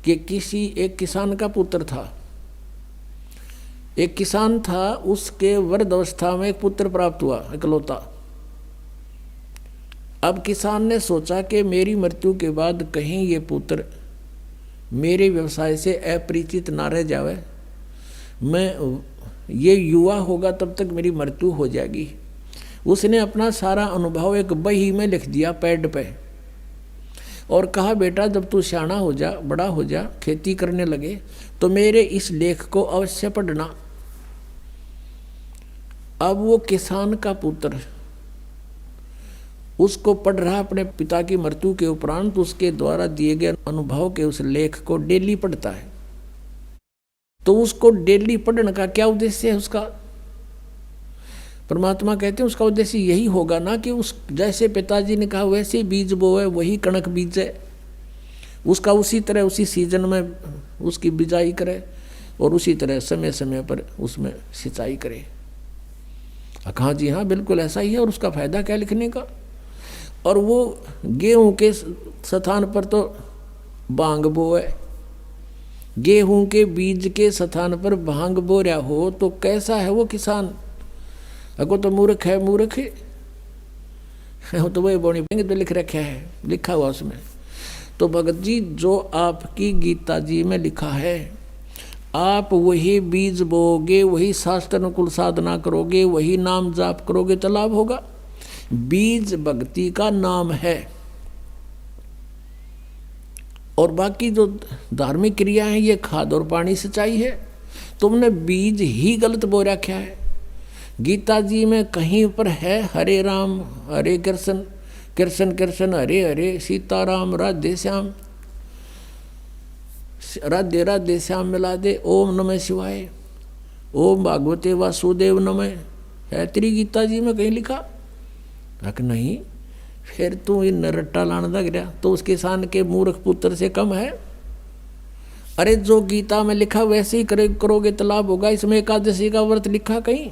कि किसी एक किसान का पुत्र था, एक किसान था, उसके वृद्ध अवस्था में एक पुत्र प्राप्त हुआ इकलौता। अब किसान ने सोचा कि मेरी मृत्यु के बाद कहीं ये पुत्र मेरे व्यवसाय से अपरिचित ना रह जावे, मैं ये युवा होगा तब तक मेरी मृत्यु हो जाएगी। उसने अपना सारा अनुभव एक बही में लिख दिया पैड पे और कहा बेटा जब तू सियाना हो जा, बड़ा हो जा, खेती करने लगे तो मेरे इस लेख को अवश्य पढ़ना। अब वो किसान का पुत्र उसको पढ़ रहा अपने पिता की मृत्यु के उपरांत, उसके द्वारा दिए गए अनुभव के उस लेख को डेली पढ़ता है। तो उसको डेली पढ़ने का क्या उद्देश्य है उसका? परमात्मा कहते हैं उसका उद्देश्य यही होगा ना कि उस जैसे पिताजी ने कहा वैसे बीज बोए, वही कणक बीजे, उसका उसी तरह उसी सीजन में उसकी बिजाई करे और उसी तरह समय समय पर उसमें सिंचाई करे। कहा जी हाँ बिल्कुल ऐसा ही है। और उसका फायदा क्या लिखने का? और वो गेहूं के स्थान पर तो भांग बोए, गेहूं के बीज के स्थान पर भांग बो रहा हो तो कैसा है वो किसान? अगो तो मूर्ख है, मूर्ख है तो वही बोनी तो लिख रखा है, लिखा हुआ उसमें। तो भगत जी जो आपकी गीता जी में लिखा है, आप वही बीज बोगे, वही शास्त्र अनुकूल साधना करोगे, वही नाम जाप करोगे तो लाभ होगा। बीज भक्ति का नाम है और बाकी जो धार्मिक क्रिया है ये खाद और पानी सिंचाई है। तुमने बीज ही गलत बो रखा है। गीता जी में कहीं पर है हरे राम हरे कृष्ण, कृष्ण कृष्ण हरे हरे, सीताराम राधे श्याम, राधे राधे श्याम मिला दे, ओम नमः शिवाय, ओम भागवते वासुदेव नमः, है तेरी गीता जी में कहीं लिखा? नहीं। फिर तू इन रट्टा लाने लग गया तो उस किसान के मूर्ख पुत्र से कम है? अरे जो गीता में लिखा वैसे ही करोगे तो लाभ होगा। इसमें एकादशी का व्रत लिखा कहीं?